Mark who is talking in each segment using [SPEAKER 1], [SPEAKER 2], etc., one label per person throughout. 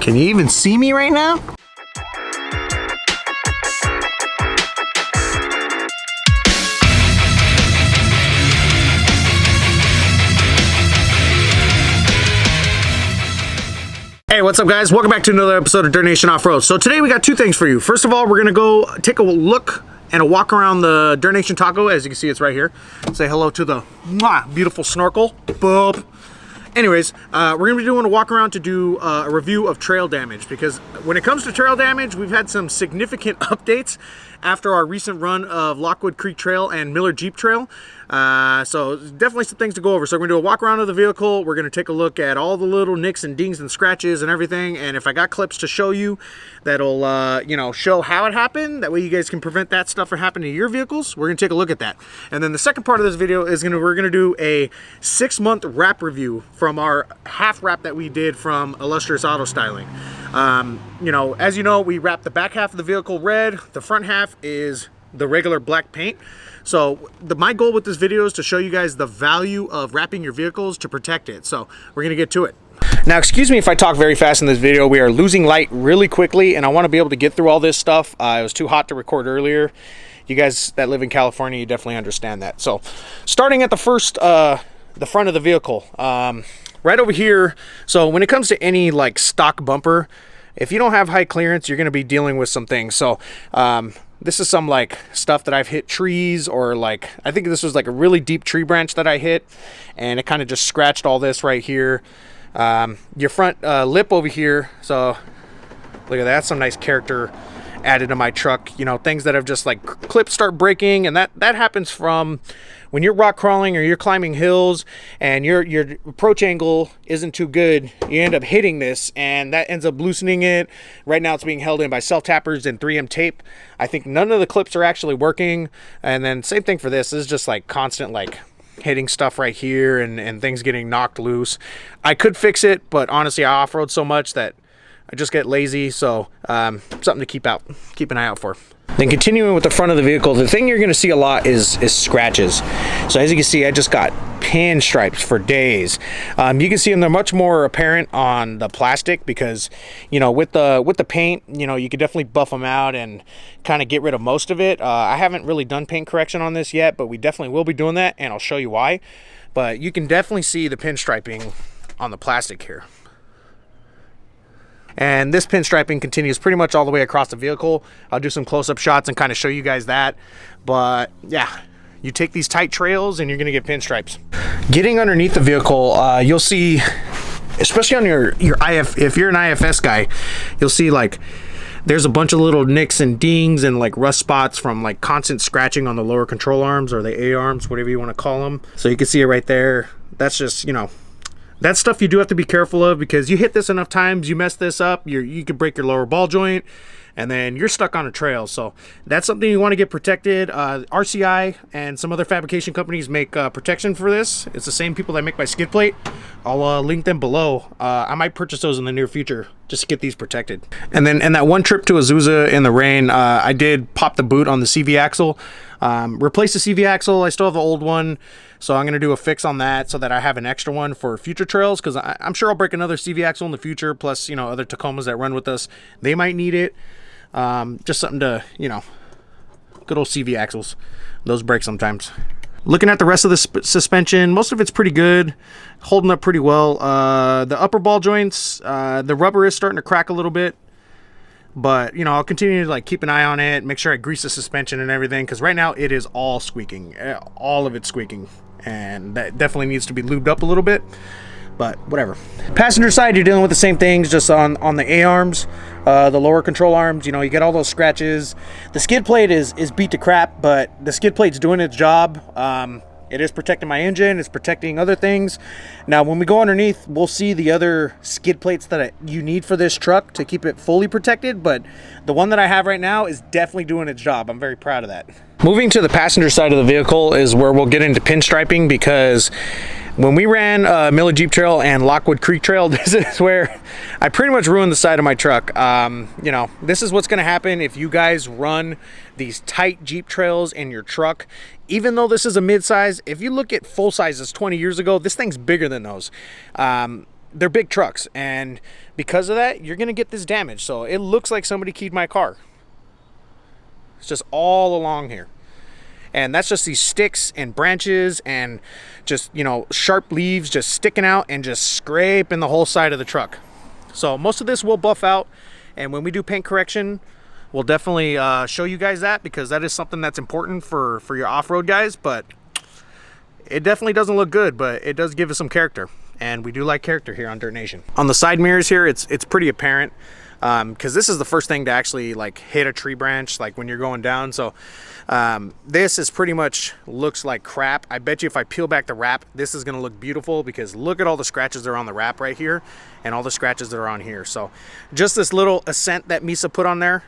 [SPEAKER 1] Can you even see me right now? Hey, what's up guys? Welcome back to another episode of Dirtnation Off-Road. So today we got two things for you. First of all, we're gonna go take a look and a walk around the Dirtnation Taco. As you can see, it's right here. Say hello to the beautiful snorkel. Boop. Anyways, we're gonna be doing a walk around to do a review of trail damage, because when it comes to trail damage, we've had some significant updates after our recent run of Lockwood Creek Trail and Miller Jeep Trail. So definitely some things to go over. So we're gonna do a walk around of the vehicle. We're gonna take a look at all the little nicks and dings and scratches and everything. And if I got clips to show you that'll, you know, show how it happened, that way you guys can prevent that stuff from happening to your vehicles, we're gonna take a look at that. And then the second part of this video is we're gonna do a 6-month wrap review from our half wrap that we did from Illustrious Auto Styling. You know, as you know, we wrapped the back half of the vehicle red. The front half is the regular black paint. So my goal with this video is to show you guys the value of wrapping your vehicles to protect it. So we're gonna get to it. Now, excuse me if I talk very fast in this video. We are losing light really quickly, and I want to be able to get through all this stuff. It was too hot to record earlier. You guys that live in California, you definitely understand that. So starting at the front of the vehicle, right over here. So when it comes to any like stock bumper, if you don't have high clearance, you're going to be dealing with some things. So this is some like stuff that I've hit trees, or like I think this was like a really deep tree branch that I hit, and it kind of just scratched all this right here. Your front lip over here. So look at that, some nice character added to my truck. You know, things that have just like clips start breaking, and that happens from when you're rock crawling or you're climbing hills and your approach angle isn't too good. You end up hitting this, and that ends up loosening it. Right now it's being held in by self-tappers and 3M tape. I think none of the clips are actually working. And then same thing for this. This is just like constant like hitting stuff right here and things getting knocked loose. I could fix it, but honestly I off-road so much that I just get lazy. So something to keep an eye out for. Then continuing with the front of the vehicle, the thing you're going to see a lot is scratches. So as you can see, I just got pin stripes for days. You can see them; they're much more apparent on the plastic because, you know, with the paint, you know, you could definitely buff them out and kind of get rid of most of it. I haven't really done paint correction on this yet, but we definitely will be doing that, and I'll show you why. But you can definitely see the pinstriping on the plastic here. And this pinstriping continues pretty much all the way across the vehicle. I'll do some close-up shots and kind of show you guys that. But yeah, you take these tight trails and you're gonna get pinstripes. Getting underneath the vehicle, you'll see, especially on your if you're an IFS guy, you'll see like there's a bunch of little nicks and dings and like rust spots from like constant scratching on the lower control arms, or the A arms, whatever you want to call them. So you can see it right there. That's just, you know, that's stuff you do have to be careful of, because you hit this enough times, you mess this up, you could break your lower ball joint, and then you're stuck on a trail. So that's something you want to get protected. RCI and some other fabrication companies make protection for this. It's the same people that make my skid plate. I'll link them below. I might purchase those in the near future just to get these protected. And then that one trip to Azusa in the rain, I did pop the boot on the CV axle. Replace the CV axle. I still have the old one, so I'm going to do a fix on that so that I have an extra one for future trails, because I'm sure I'll break another CV axle in the future, plus, you know, other Tacomas that run with us, they might need it. Just something to, you know, good old CV axles, those break sometimes. Looking at the rest of the suspension, most of it's pretty good, holding up pretty well. The upper ball joints, the rubber is starting to crack a little bit, but, you know, I'll continue to like keep an eye on it, make sure I grease the suspension and everything, because right now it is all squeaking, all of it's squeaking, and that definitely needs to be lubed up a little bit, but whatever. Passenger side, you're dealing with the same things, just on the A arms, the lower control arms. You know, you get all those scratches. The skid plate is beat to crap, but the skid plate's doing its job. It is protecting my engine, it's protecting other things. Now when we go underneath, we'll see the other skid plates that you need for this truck to keep it fully protected, but the one that I have right now is definitely doing its job. I'm very proud of that. Moving to the passenger side of the vehicle is where we'll get into pinstriping, because when we ran Miller Jeep Trail and Lockwood Creek Trail, this is where I pretty much ruined the side of my truck. You know, this is what's going to happen if you guys run these tight Jeep trails in your truck. Even though this is a mid-size, if you look at full sizes 20 years ago, this thing's bigger than those. they're big trucks, and because of that, you're gonna get this damage. So it looks like somebody keyed my car. It's just all along here. And that's just these sticks and branches and just, you know, sharp leaves just sticking out and just scraping the whole side of the truck. So most of this will buff out, and when we do paint correction, we'll definitely show you guys that, because that is something that's important for your off-road guys. But it definitely doesn't look good, but it does give us some character, and we do like character here on Dirt Nation. On the side mirrors here, it's pretty apparent, because this is the first thing to actually like hit a tree branch, like when you're going down. So this is pretty much looks like crap. I bet you if I peel back the wrap, this is gonna look beautiful, because look at all the scratches that are on the wrap right here and all the scratches that are on here. So just this little accent that Misa put on there,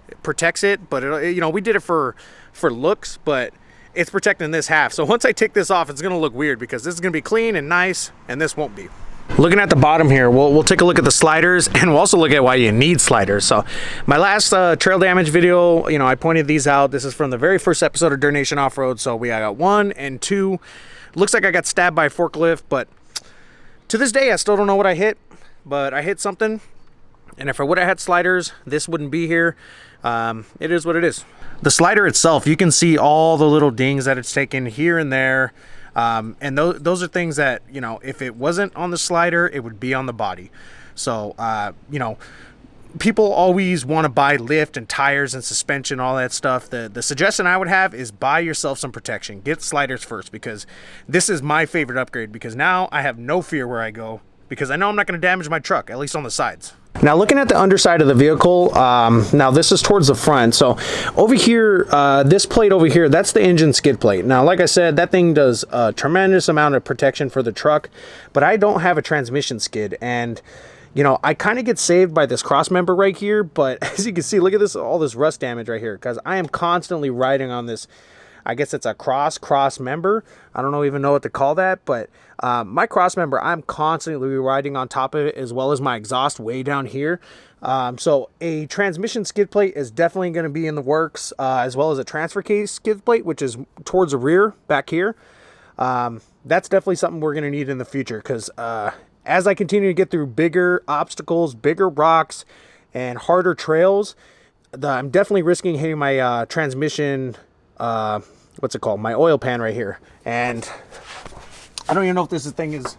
[SPEAKER 1] it protects it, but it, you know, we did it for looks, but it's protecting this half. So once I take this off, it's gonna look weird, because this is gonna be clean and nice, and this won't be. Looking at the bottom here, we'll take a look at the sliders, and we'll also look at why you need sliders. So my last trail damage video, you know, I pointed these out. This is from the very first episode of Dirt Nation Off-Road. So I got 1 and 2. Looks like I got stabbed by a forklift, but to this day, I still don't know what I hit, but I hit something. And if I would have had sliders, this wouldn't be here. It is what it is. The slider itself, you can see all the little dings that it's taken here and there. And those are things that, you know, if it wasn't on the slider, it would be on the body. So, you know, people always want to buy lift and tires and suspension, all that stuff. The suggestion I would have is buy yourself some protection. Get sliders first, because this is my favorite upgrade, because now I have no fear where I go, because I know I'm not going to damage my truck, at least on the sides. Now looking at the underside of the vehicle, now this is towards the front. So over here, this plate over here, that's the engine skid plate. Now, like I said, that thing does a tremendous amount of protection for the truck, but I don't have a transmission skid. And, you know, I kind of get saved by this cross member right here, but as you can see, look at this, all this rust damage right here, because I am constantly riding on this. I guess it's a cross member. I don't even know what to call that, but my cross member, I'm constantly riding on top of it, as well as my exhaust way down here. So a transmission skid plate is definitely going to be in the works, as well as a transfer case skid plate, which is towards the rear back here. That's definitely something we're going to need in the future, because as I continue to get through bigger obstacles, bigger rocks, and harder trails, I'm definitely risking hitting my transmission, what's it called, my oil pan right here. And I don't even know if this thing is,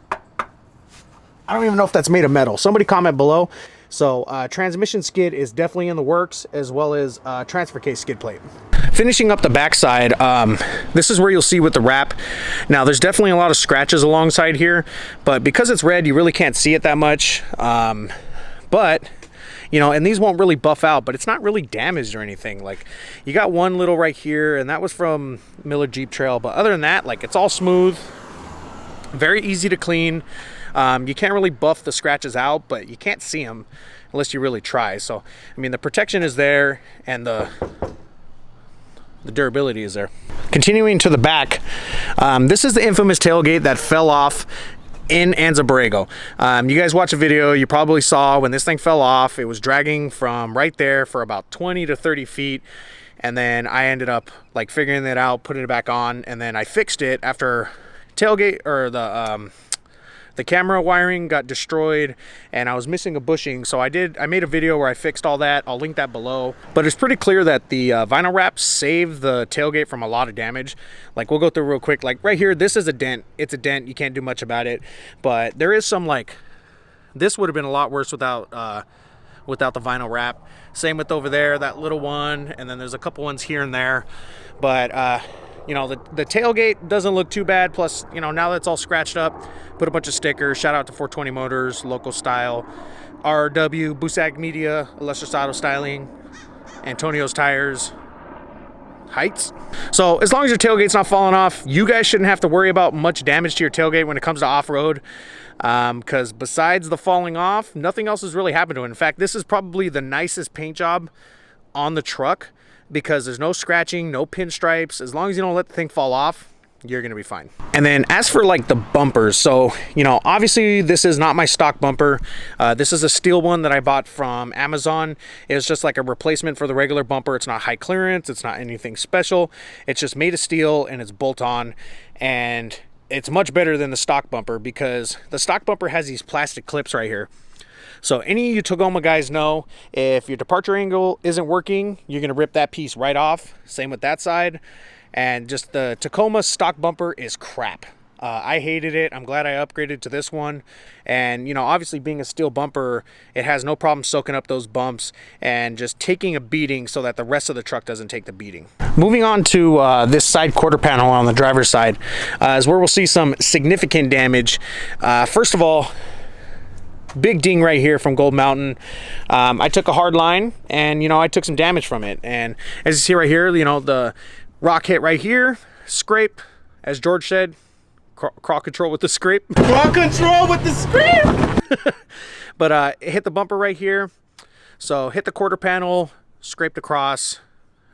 [SPEAKER 1] I don't even know if that's made of metal. Somebody comment below. So transmission skid is definitely in the works, as well as transfer case skid plate. Finishing up the backside, this is where you'll see with the wrap. Now there's definitely a lot of scratches alongside here, but because it's red, you really can't see it that much. But you know, and these won't really buff out, but it's not really damaged or anything. Like, you got one little right here, and that was from Miller Jeep Trail. But other than that, like, it's all smooth, very easy to clean. You can't really buff the scratches out, but you can't see them unless you really try. So, I mean, the protection is there, and the durability is there. Continuing to the back, this is the infamous tailgate that fell off in Anza Borrego. You guys watch a video, you probably saw when this thing fell off, it was dragging from right there for about 20 to 30 feet. And then I ended up like figuring that out, putting it back on, and then I fixed it after tailgate, or the camera wiring got destroyed and I was missing a bushing. So I made a video where I fixed all that. I'll link that below. But it's pretty clear that the vinyl wrap saved the tailgate from a lot of damage. Like, we'll go through real quick. Like right here, this is a dent. It's a dent. You can't do much about it. But there is some, like, this would have been a lot worse without the vinyl wrap. Same with over there, that little one. And then there's a couple ones here and there. But you know, the tailgate doesn't look too bad. Plus, you know, now that it's all scratched up, put a bunch of stickers. Shout out to 420 Motors, Local Style, RW, Busag Media, Illustrious Auto Styling, Antonio's Tires, Heights. So as long as your tailgate's not falling off, you guys shouldn't have to worry about much damage to your tailgate when it comes to off-road. Because besides the falling off, nothing else has really happened to it. In fact, this is probably the nicest paint job on the truck, because there's no scratching, no pinstripes. As long as you don't let the thing fall off, you're gonna be fine. And then as for like the bumpers, so, you know, obviously this is not my stock bumper. This is a steel one that I bought from Amazon. It's just like a replacement for the regular bumper. It's not high clearance, it's not anything special. It's just made of steel and it's bolt on. And it's much better than the stock bumper because the stock bumper has these plastic clips right here. So any of you Tacoma guys know, if your departure angle isn't working, you're gonna rip that piece right off. Same with that side. And just the Tacoma stock bumper is crap. I hated it. I'm glad I upgraded to this one. And, you know, obviously being a steel bumper, it has no problem soaking up those bumps and just taking a beating so that the rest of the truck doesn't take the beating. Moving on to this side quarter panel on the driver's side is where we'll see some significant damage. First of all, big ding right here from Gold Mountain. I took a hard line and, you know, I took some damage from it. And as you see right here, you know, the rock hit right here, scrape, as George said, crawl control with the scrape.
[SPEAKER 2] Crawl control with the scrape!
[SPEAKER 1] But it hit the bumper right here. So hit the quarter panel, scraped across,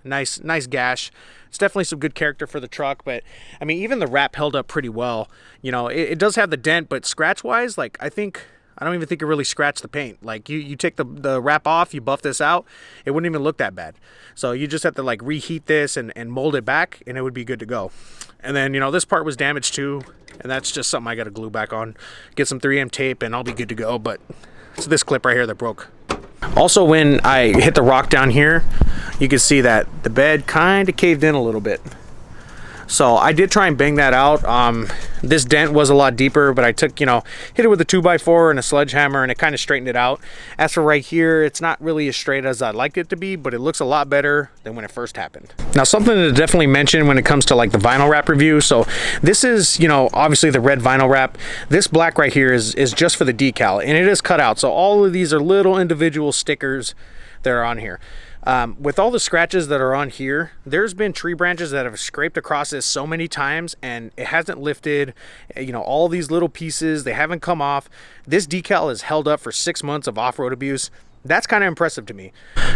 [SPEAKER 1] nice gash. It's definitely some good character for the truck, but I mean, even the wrap held up pretty well. You know, it does have the dent, but scratch wise, like I don't even think it really scratched the paint. Like you take the wrap off, you buff this out, it wouldn't even look that bad. So you just have to like reheat this and mold it back and it would be good to go. And then, you know, this part was damaged too, and that's just something I got to glue back on, get some 3M tape and I'll be good to go. But it's this clip right here that broke. Also, when I hit the rock down here, you can see that the bed kind of caved in a little bit. So I did try and bang that out. This dent was a lot deeper, but I took, you know, hit it with a 2x4 and a sledgehammer and it kind of straightened it out. As for right here, it's not really as straight as I'd like it to be, but it looks a lot better than when it first happened. Now, something to definitely mention when it comes to like the vinyl wrap review. So this is, you know, obviously the red vinyl wrap. This black right here is just for the decal, and it is cut out. So all of these are little individual stickers that are on here. With all the scratches that are on here, there's been tree branches that have scraped across this so many times and it hasn't lifted. You know, all these little pieces, they haven't come off. This decal is held up for 6 months of off-road abuse. That's kind of impressive to me.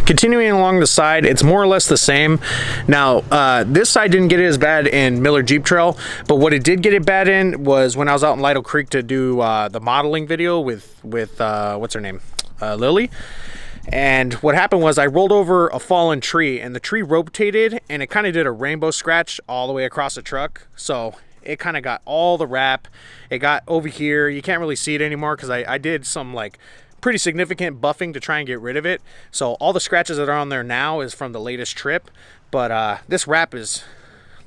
[SPEAKER 1] Continuing along the side, it's more or less the same. Now, this side didn't get it as bad in Miller Jeep Trail, but what it did get it bad in was when I was out in Lido Creek to do the modeling video with what's her name? Lily. And what happened was I rolled over a fallen tree and the tree rotated and it kind of did a rainbow scratch all the way across the truck. So it kind of got all the wrap. It got over here. You can't really see it anymore because I did some like pretty significant buffing to try and get rid of it. So all the scratches that are on there now is from the latest trip. But this wrap is,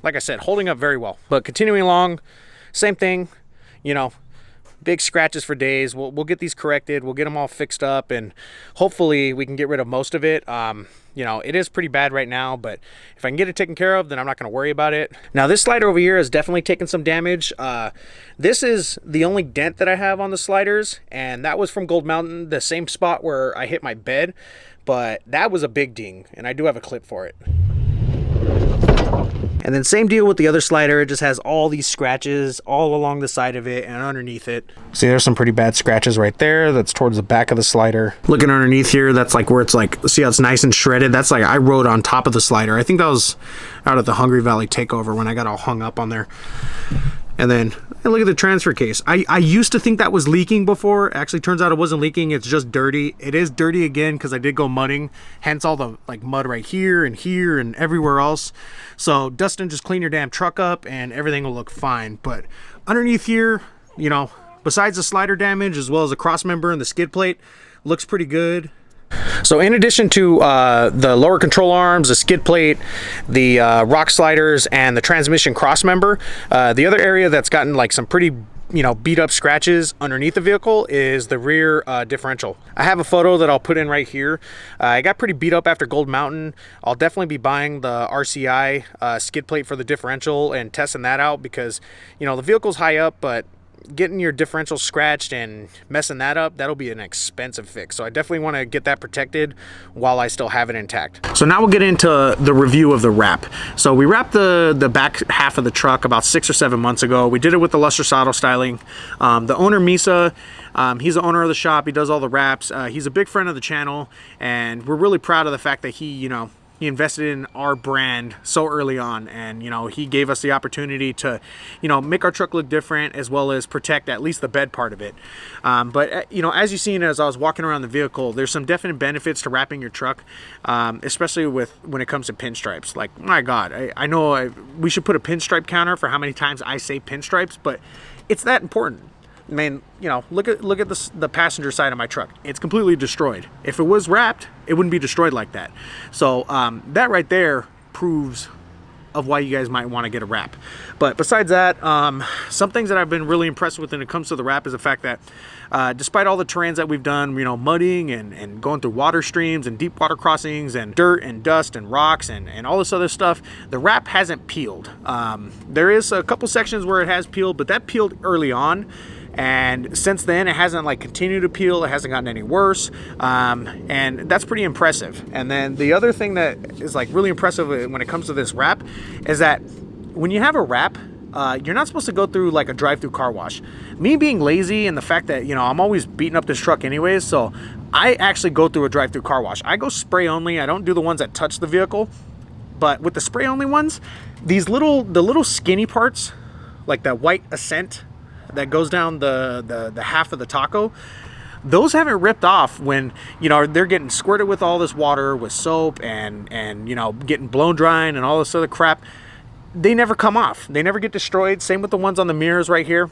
[SPEAKER 1] like I said, holding up very well. But continuing along, same thing, you know, big scratches for days. We'll get these corrected. We'll get them all fixed up and hopefully we can get rid of most of it. You know, it is pretty bad right now, but if I can get it taken care of, then I'm not going to worry about it. Now, this slider over here has definitely taken some damage. This is the only dent that I have on the sliders, and that was from Gold Mountain, the same spot where I hit my bed, but that was a big ding, and I do have a clip for it. And then same deal with the other slider. It just has all these scratches all along the side of it and underneath it. See, there's some pretty bad scratches right there. That's towards the back of the slider. Looking underneath here, that's like where it's like, see how it's nice and shredded? That's like I rode on top of the slider. I think that was out at the Hungry Valley takeover when I got all hung up on there. And then look at the transfer case. I used to think that was leaking before. Actually, turns out it wasn't leaking. It's just dirty. It is dirty again because I did go mudding. Hence all the like mud right here and everywhere else. So Dustin, just clean your damn truck up and everything will look fine. But underneath here, you know, besides the slider damage as well as the cross member and the skid plate, looks pretty good. So in addition to the lower control arms, the skid plate, the rock sliders, and the transmission cross member, the other area that's gotten like some pretty, you know, beat up scratches underneath the vehicle is the rear differential. I have a photo that I'll put in right here. I got pretty beat up after Gold Mountain. I'll definitely be buying the RCI skid plate for the differential and testing that out because, you know, the vehicle's high up, but getting your differential scratched and messing that up, that'll be an expensive fix. So I definitely want to get that protected while I still have it intact. So now we'll get into the review of the wrap. So we wrapped the back half of the truck about 6 or 7 months ago. We did it with the Illustrious auto styling. The owner, Misa, he's the owner of the shop. He does all the wraps. He's a big friend of the channel, and we're really proud of the fact that he, you know, he invested in our brand so early on, and you know, he gave us the opportunity to, you know, make our truck look different as well as protect at least the bed part of it. But you know, as you've seen as I was walking around the vehicle, there's some definite benefits to wrapping your truck, especially when it comes to pinstripes. Like, my God, I know we should put a pinstripe counter for how many times I say pinstripes, but it's that important. I mean, you know, look at the passenger side of my truck. It's completely destroyed. If it was wrapped, it wouldn't be destroyed like that. So that right there proves of why you guys might want to get a wrap. But besides that, some things that I've been really impressed with when it comes to the wrap is the fact that despite all the terrains that we've done, you know, mudding and going through water streams and deep water crossings and dirt and dust and rocks and all this other stuff, the wrap hasn't peeled. There is a couple sections where it has peeled, but that peeled early on. And since then, it hasn't like continued to peel. It hasn't gotten any worse, and that's pretty impressive. And then the other thing that is like really impressive when it comes to this wrap is that when you have a wrap, you're not supposed to go through like a drive-through car wash. Me being lazy and the fact that, you know, I'm always beating up this truck anyways, so I actually go through a drive-through car wash. I go spray only. I don't do the ones that touch the vehicle. But with the spray only ones, the little skinny parts, like that white accent that goes down the half of the taco, those haven't ripped off when, you know, they're getting squirted with all this water with soap and you know, getting blown drying and all this other crap. They never come off. They never get destroyed. Same with the ones on the mirrors right here.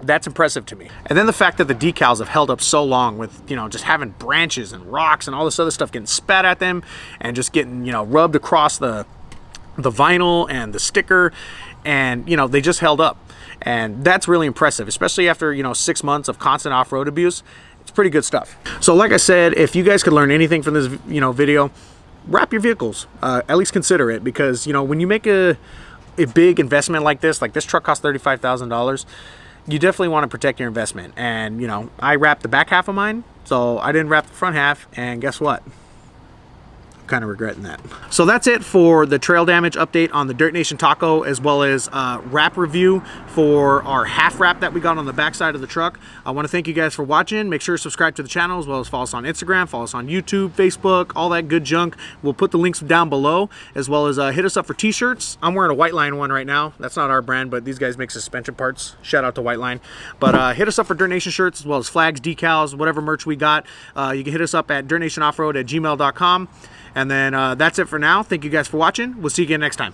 [SPEAKER 1] That's impressive to me. And then the fact that the decals have held up so long with, you know, just having branches and rocks and all this other stuff getting spat at them and just getting, you know, rubbed across the vinyl and the sticker, and, you know, they just held up. And that's really impressive, especially after, you know, 6 months of constant off-road abuse. It's pretty good stuff. So like I said, if you guys could learn anything from this, you know, video, wrap your vehicles. At least consider it, because, you know, when you make a big investment like this truck cost $35,000, you definitely want to protect your investment. And, you know, I wrapped the back half of mine, so I didn't wrap the front half, and guess what? Kind of regretting that. So that's it for the trail damage update on the Dirtnation Taco, as well as wrap review for our half wrap that we got on the backside of the truck. I want to thank you guys for watching. Make sure to subscribe to the channel, as well as follow us on Instagram, follow us on YouTube, Facebook, all that good junk. We'll put the links down below, as well as hit us up for t-shirts. I'm wearing a White Line one right now. That's not our brand, but these guys make suspension parts. Shout out to White Line. But hit us up for Dirtnation shirts, as well as flags, decals, whatever merch we got. You can hit us up at dirtnationoffroad@gmail.com. And then that's it for now. Thank you guys for watching. We'll see you again next time.